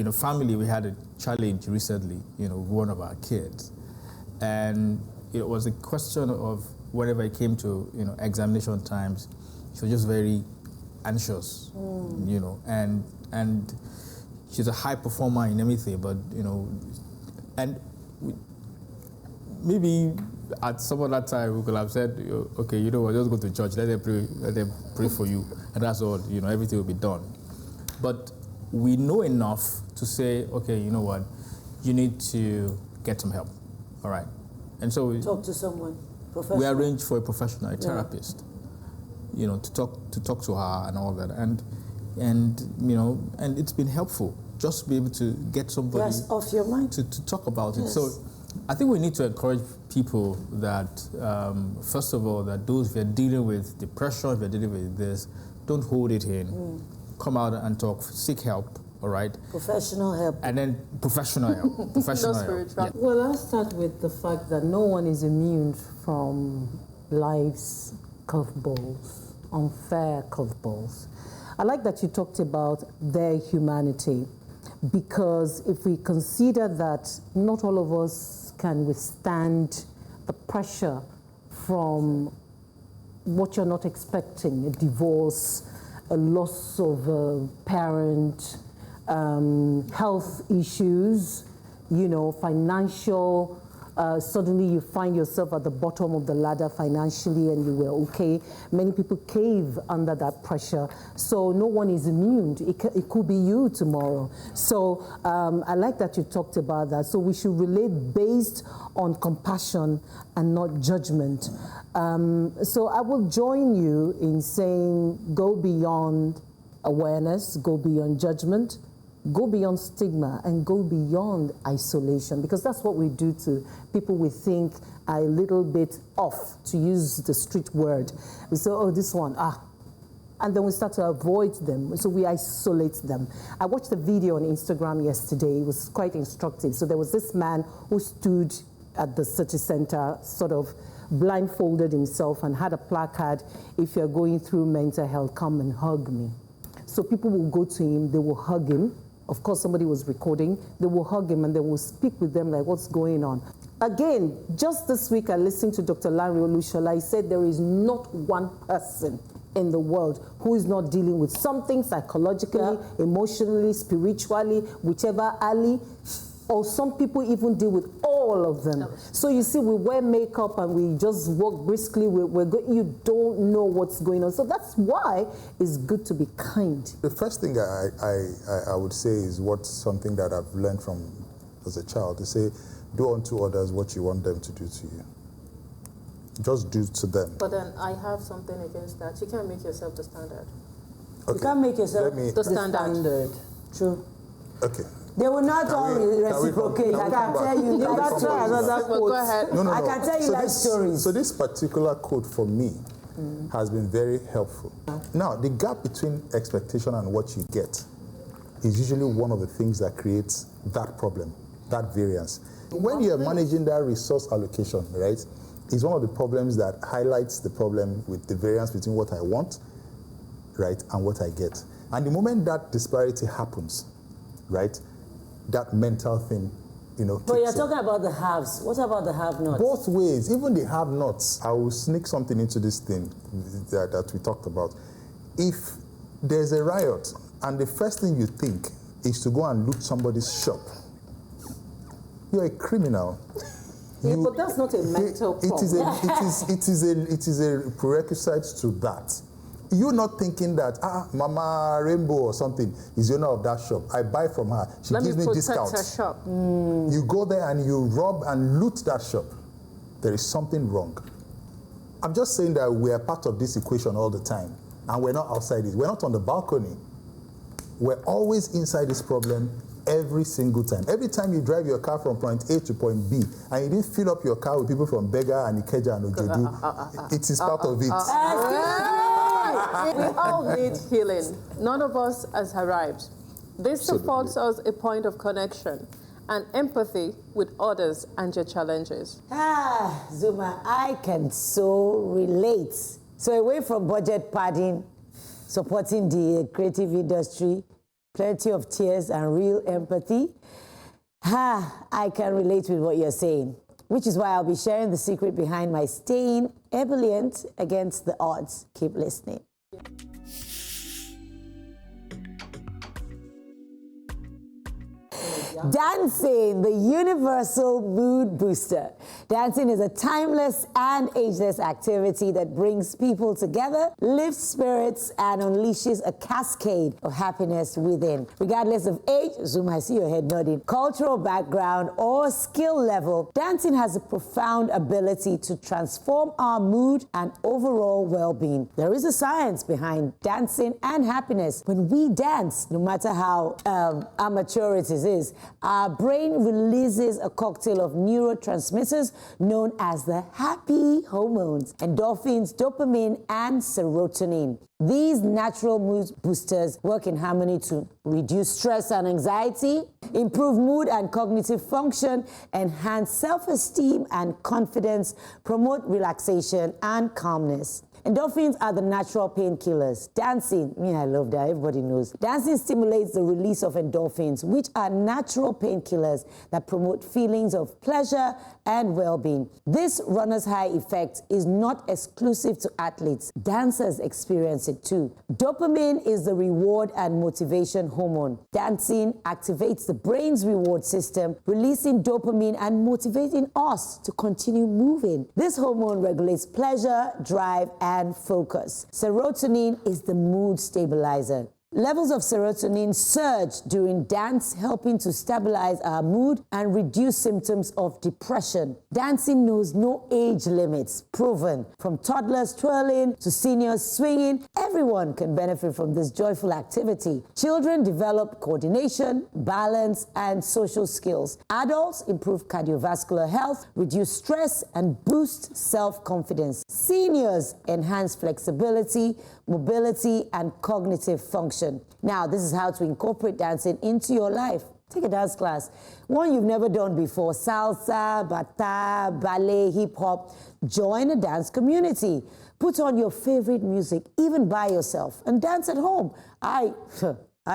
Speaker 5: a family, we had a challenge recently, you know, with one of our kids. And it was a question of whenever it came to, you know, examination times, she was just very anxious, you know, and she's a high performer in everything, but, you know, and maybe at some other time we could have said, okay, you know what, just go to church, let them pray for you, and that's all, you know, everything will be done. But we know enough to say, okay, you know what, you need to get some help, all right? And so we
Speaker 9: talk to someone professional.
Speaker 5: We arranged for a professional, a therapist, you know, to talk to her and all that, and you know, and it's been helpful just to be able to get somebody
Speaker 9: off your mind
Speaker 5: to talk about it. So I think we need to encourage people that first of all, that those if you're dealing with depression, if you're dealing with this, don't hold it in. Come out and talk, seek help. All right.
Speaker 9: Professional help.
Speaker 5: And then professional help. Professional help. Yeah.
Speaker 7: Well, I'll start with the fact that no one is immune from life's curveballs, unfair curveballs. I like that you talked about their humanity, because if we consider that not all of us can withstand the pressure from what you're not expecting, a divorce, a loss of a parent, health issues, you know, financial, suddenly you find yourself at the bottom of the ladder financially and you were okay. Many people cave under that pressure. So no one is immune. It could be you tomorrow. So I like that you talked about that. So we should relate based on compassion and not judgment. So I will join you in saying go beyond awareness, go beyond judgment, go beyond stigma, and go beyond isolation, because that's what we do to people we think are a little bit off, to use the street word. We say, oh, this one, and then we start to avoid them, so we isolate them. I watched a video on Instagram yesterday. It was quite instructive. So there was this man who stood at the city center, sort of blindfolded himself, and had a placard, if you're going through mental health, come and hug me. So people will go to him, they will hug him. Of course, somebody was recording. They will hug him and they will speak with them like, what's going on? Again, just this week, I listened to Dr. Larry Olushola. He said there is not one person in the world who is not dealing with something psychologically, emotionally, spiritually, whichever alley, or some people even deal with all of them. So you see, we wear makeup and we just walk briskly. You don't know what's going on. So that's why it's good to be kind.
Speaker 6: The first thing I would say is something that I've learned from as a child, to say, do unto others what you want them to do to you. Just do to them.
Speaker 8: But then I have something against that. You can't make yourself the standard.
Speaker 6: Okay.
Speaker 9: You can't make yourself
Speaker 8: the standard.
Speaker 9: True.
Speaker 6: Okay.
Speaker 9: They will not all reciprocate. I can tell you. You can try another quote. Go ahead.
Speaker 6: No.
Speaker 9: I can tell you life stories.
Speaker 6: So this particular quote for me has been very helpful. Now, the gap between expectation and what you get is usually one of the things that creates that problem, that variance. When you're managing that resource allocation, right, is one of the problems that highlights the problem with the variance between what I want, right, and what I get. And the moment that disparity happens, right, that mental thing, you know.
Speaker 9: But you're talking about the haves. What about the have-nots?
Speaker 6: Both ways, even the have-nots. I will sneak something into this thing that we talked about. If there's a riot and the first thing you think is to go and loot somebody's shop, you're a criminal.
Speaker 7: But that's not a mental problem.
Speaker 6: It is a prerequisite to that. You're not thinking that, Mama Rainbow or something is the owner of that shop. I buy from her. She gives me discounts.
Speaker 8: Her shop.
Speaker 6: You go there and you rob and loot that shop. There is something wrong. I'm just saying that we are part of this equation all the time. And we're not outside it. We're not on the balcony. we're always inside this problem every single time. Every time you drive your car from point A to point B, and you didn't fill up your car with people from Bega and Ikeja and Ojodu, it is part of it.
Speaker 8: We all need healing. None of us has arrived. This supports us a point of connection and empathy with others and your challenges.
Speaker 9: Zuma, I can so relate. So away from budget padding, supporting the creative industry, plenty of tears and real empathy, I can relate with what you're saying, which is why I'll be sharing the secret behind my staying ebullient against the odds. Keep listening. Dancing, the universal mood booster. Dancing is a timeless and ageless activity that brings people together, lifts spirits, and unleashes a cascade of happiness within. Regardless of age, Zoom, I see your head nodding, cultural background, or skill level, dancing has a profound ability to transform our mood and overall well-being. There is a science behind dancing and happiness. When we dance, no matter how amateur it is, our brain releases a cocktail of neurotransmitters known as the happy hormones, endorphins, dopamine, and serotonin. These natural mood boosters work in harmony to reduce stress and anxiety, improve mood and cognitive function, enhance self-esteem and confidence, promote relaxation and calmness. Endorphins are the natural painkillers. Dancing, I love that, everybody knows. Dancing stimulates the release of endorphins, which are natural painkillers that promote feelings of pleasure and well-being. This runner's high effect is not exclusive to athletes. Dancers experience it too. Dopamine is the reward and motivation hormone. Dancing activates the brain's reward system, releasing dopamine and motivating us to continue moving. This hormone regulates pleasure, drive, and focus. Serotonin is the mood stabilizer. Levels of serotonin surge during dance, helping to stabilize our mood and reduce symptoms of depression. Dancing knows no age limits, proven. From toddlers twirling to seniors swinging, everyone can benefit from this joyful activity. Children develop coordination, balance, and social skills. Adults improve cardiovascular health, reduce stress, and boost self-confidence. Seniors enhance flexibility, mobility, and cognitive function. Now, this is how to incorporate dancing into your life. Take a dance class, one you've never done before: salsa, bata, ballet, hip-hop. Join a dance community. Put on your favorite music, even by yourself, and dance at home. I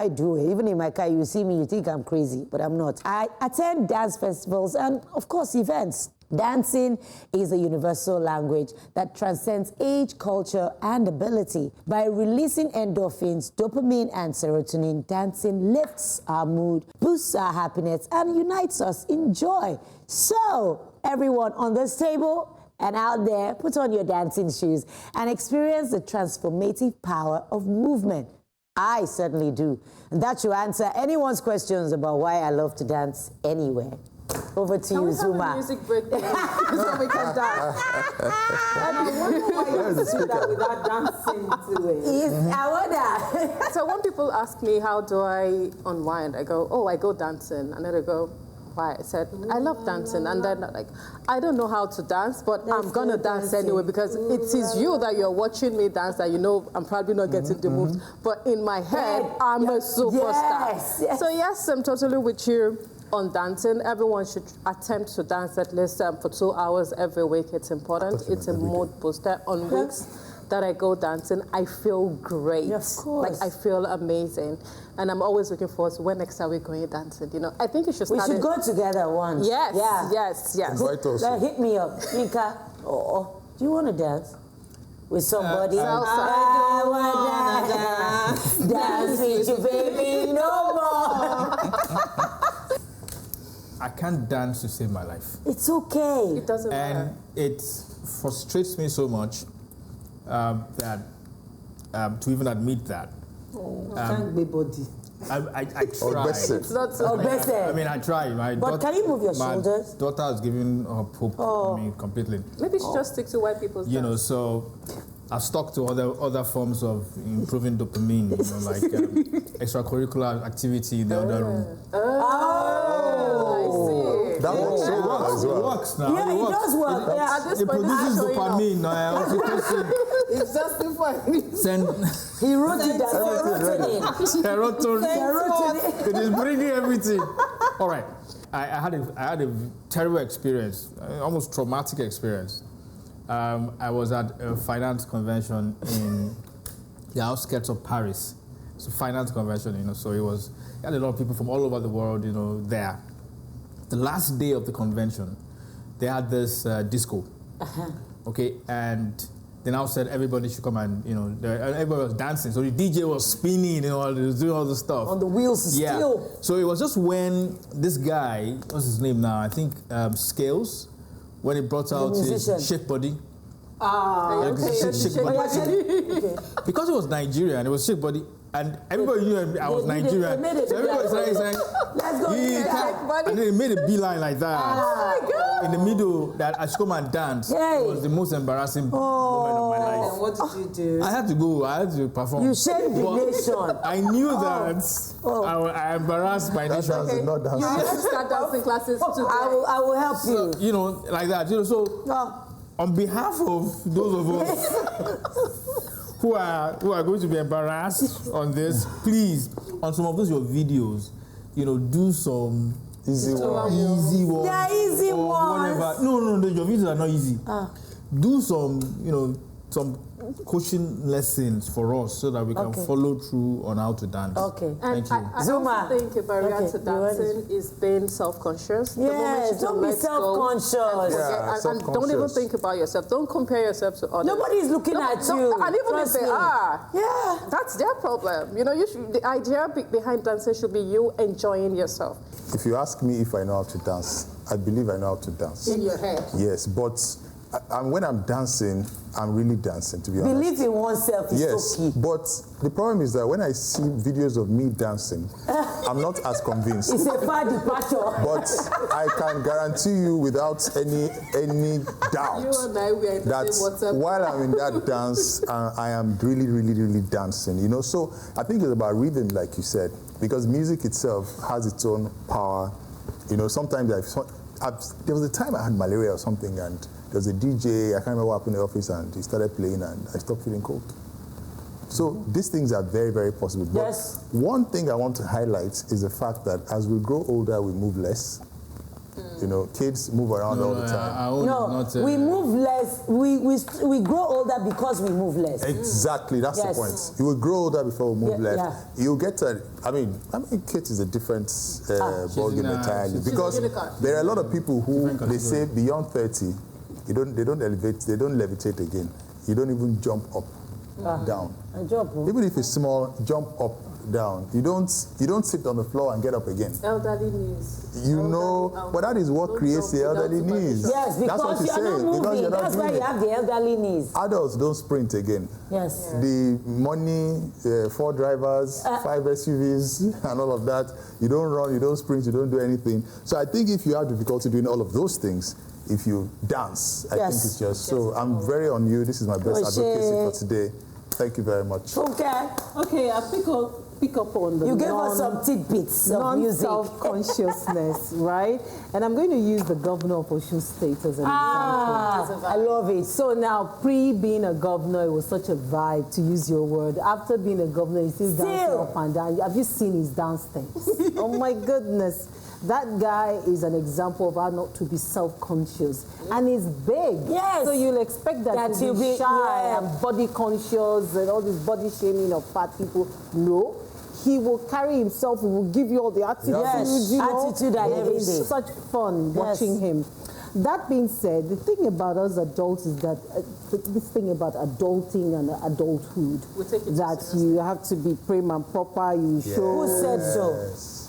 Speaker 9: do it. Even in my car, you see me, you think I'm crazy, but I'm not. I attend dance festivals and, of course, events. Dancing is a universal language that transcends age, culture, and ability. By releasing endorphins, dopamine, and serotonin, dancing lifts our mood, boosts our happiness, and unites us in joy. So, everyone on this table and out there, put on your dancing shoes and experience the transformative power of movement. I certainly do. And that should answer anyone's questions about why I love to dance anywhere. Over to you, Zuma.
Speaker 8: Can we have a music break so we can dance?
Speaker 7: And I wonder why you have to do that without dancing to it.
Speaker 9: I wonder.
Speaker 8: So when people ask me, how do I unwind? I go, I go dancing. And then they go, why? I said, I love dancing. And then I don't know how to dance, but I'm going to dance anyway, because it is you that you're watching me dance that you know I'm probably not getting the moves. But in my head, I'm a superstar.
Speaker 9: Yes.
Speaker 8: So yes, I'm totally with you on dancing. Everyone should attempt to dance at least for 2 hours every week. It's important. It's a mood booster. On weeks that I go dancing, I feel great.
Speaker 9: Yeah, of course.
Speaker 8: Like, I feel amazing. And I'm always looking forward to when next are we going dancing. I think you should start.
Speaker 9: We should go together once.
Speaker 8: Yes,
Speaker 9: yeah.
Speaker 8: yes.
Speaker 6: Invite us.
Speaker 9: Hit me up. Yinka, do you want to dance with somebody?
Speaker 8: I
Speaker 9: wanna dance with you, baby, no more.
Speaker 5: I can't dance to save my life.
Speaker 9: It's okay.
Speaker 8: It doesn't matter.
Speaker 5: And it frustrates me so much that to even admit that.
Speaker 7: Can't be body.
Speaker 5: I try.
Speaker 8: It's not so
Speaker 5: I mean, I try.
Speaker 9: But can you move your shoulders?
Speaker 5: My daughter has given up hope on me completely.
Speaker 8: Maybe she just stick to white people's dance.
Speaker 5: So I've stuck to other forms of improving dopamine, like extracurricular activity in the other room.
Speaker 8: I see.
Speaker 6: That works so well as well.
Speaker 5: It works now.
Speaker 9: Yeah, it does work. Yeah.
Speaker 8: At this
Speaker 5: It
Speaker 8: point,
Speaker 5: produces
Speaker 8: it's showing
Speaker 5: dopamine. Oxytocin,
Speaker 8: It's justified.
Speaker 9: He wrote it down.
Speaker 5: serotonin. It is bringing everything. All right. I had a terrible experience, almost traumatic experience. I was at a finance convention in the outskirts of Paris. It's a finance convention, so you had a lot of people from all over the world, there. The last day of the convention, they had this disco, okay, and they now said everybody should come and, everybody was dancing. So the DJ was spinning, he was doing all the stuff.
Speaker 9: On the wheels still.
Speaker 5: So it was just when this guy, what's his name now? I think Scales, when he brought out his Shake Body. Shake Body. Because it was Nigerian, it was Shake Body. And everybody knew I was Nigerian. So everybody saying,
Speaker 9: let's go.
Speaker 5: And then he made a beeline like that.
Speaker 9: Oh my God.
Speaker 5: In the middle, that I should come and dance.
Speaker 9: Yay.
Speaker 5: It was the most embarrassing moment of my life.
Speaker 7: And what did you do?
Speaker 5: I had to go. I had to perform.
Speaker 9: You shamed the nation.
Speaker 5: I knew that I embarrassed my nation.
Speaker 6: That's not dancing.
Speaker 8: You need to start dancing classes too.
Speaker 9: I will help you.
Speaker 5: Like that. So on behalf of those of us who are going to be embarrassed on this, please, on some of those your videos, do some
Speaker 6: Easy one.
Speaker 5: Easy ones.
Speaker 9: They're easy
Speaker 5: or
Speaker 9: ones.
Speaker 5: whatever. No, your videos are not easy. Do some, some coaching lessons for us so that we can follow through on how to dance.
Speaker 9: Okay.
Speaker 8: And
Speaker 5: Thank you.
Speaker 8: I also think a barrier to dancing is being self-conscious.
Speaker 9: Yes, don't be self-conscious.
Speaker 8: And don't even think about yourself. Don't compare yourself to others.
Speaker 9: Nobody is looking at you.
Speaker 8: And even if they are,
Speaker 9: yeah,
Speaker 8: that's their problem. The idea behind dancing should be you enjoying yourself.
Speaker 6: If you ask me if I know how to dance, I believe I know how to dance.
Speaker 8: In your head.
Speaker 6: Yes, but when I'm dancing, I'm really dancing, to be honest.
Speaker 9: Believe in oneself is so key.
Speaker 6: But the problem is that when I see videos of me dancing, I'm not as convinced.
Speaker 9: It's a far departure.
Speaker 6: But I can guarantee you without any doubt
Speaker 8: You and I, we are in the same
Speaker 6: that
Speaker 8: WhatsApp.
Speaker 6: while I'm in that dance, I am really, really, really dancing, So I think it's about rhythm, like you said, because music itself has its own power. Sometimes there was a time I had malaria or something, and there was a DJ, I can't remember what happened in the office, and he started playing and I stopped feeling cold. So these things are very, very possible.
Speaker 9: Yes.
Speaker 6: But one thing I want to highlight is the fact that as we grow older, we move less. Kids move around all the time.
Speaker 9: We move less. We grow older because we move less.
Speaker 6: Exactly, that's the point. You will grow older before we move less.
Speaker 9: Yeah.
Speaker 6: You'll get to, kids is a different ballgame entirely. Because there are a lot of people who, they say beyond 30, they don't levitate again. You don't even jump up, down. Even if it's small, jump up, down. You don't sit on the floor and get up again.
Speaker 8: Elderly knees.
Speaker 6: But that is what creates the elderly knees.
Speaker 9: Yes, because you're not moving. That's why you have the elderly knees.
Speaker 6: Adults don't sprint again.
Speaker 9: Yes.
Speaker 6: The money, 4 drivers, 5 SUVs, and all of that. You don't run, you don't sprint, you don't do anything. So I think if you have difficulty doing all of those things, if you dance, I think it's just so. I'm very on you. This is my best advocacy for today. Thank you very much.
Speaker 7: Okay, I pick up on the
Speaker 9: you gave us some tidbits of music.
Speaker 7: Non-self-consciousness, right? And I'm going to use the governor of Osun State as an example.
Speaker 9: I love it.
Speaker 7: So now, pre-being a governor, it was such a vibe, to use your word. After being a governor, he sees dancing up and down. Have you seen his dance things? Oh my goodness. That guy is an example of how not to be self-conscious. And he's big.
Speaker 9: Yes.
Speaker 7: So you'll expect that to be shy and body conscious and all this body shaming of fat people. No. He will carry himself, he will give you all the attitude.
Speaker 9: Yes. Attitude and everything.
Speaker 7: It's such fun watching him. That being said, the thing about us adults is that this thing about adulting and adulthood, that you have to be prim and proper, you show.
Speaker 9: Who said so?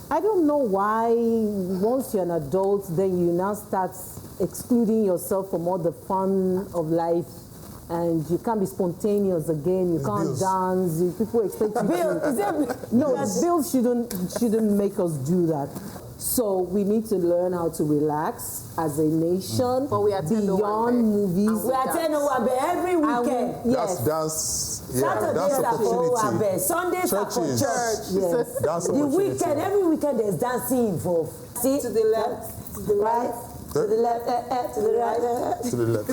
Speaker 7: I don't know why once you're an adult, then you now start excluding yourself from all the fun of life, and you can't be spontaneous again. You can't dance. People expect you to. No, bills shouldn't make us do that.
Speaker 10: So we need to learn how to relax as a nation.
Speaker 8: But we attend
Speaker 10: beyond movies.
Speaker 9: We attend Owambe every weekend.
Speaker 10: Yes.
Speaker 6: That's
Speaker 9: Saturdays
Speaker 6: dance
Speaker 9: are for
Speaker 6: opportunity.
Speaker 9: Owambe. Sundays are for
Speaker 6: Churches.
Speaker 9: church.
Speaker 10: Yes.
Speaker 6: Dance
Speaker 9: The
Speaker 6: opportunity.
Speaker 9: weekend, every weekend there's dancing involved. See?
Speaker 10: To the left,
Speaker 9: to the right, to the left, to the right.
Speaker 6: To the left.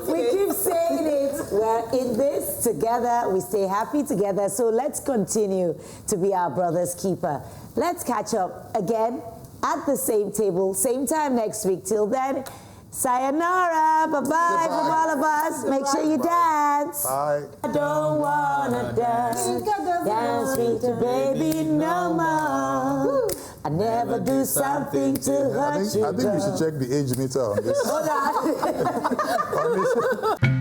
Speaker 9: We keep saying it. We're in this together. We stay happy together. So let's continue to be our brother's keeper. Let's catch up again at the same table, same time next week. Till then, sayonara. Bye-bye from all of us. Make sure you dance.
Speaker 6: Bye.
Speaker 9: I don't wanna dance. Dance with the baby no more. I never do something to hurt you.
Speaker 6: I think we should check the age meter on this.
Speaker 9: Hold on.
Speaker 6: On this.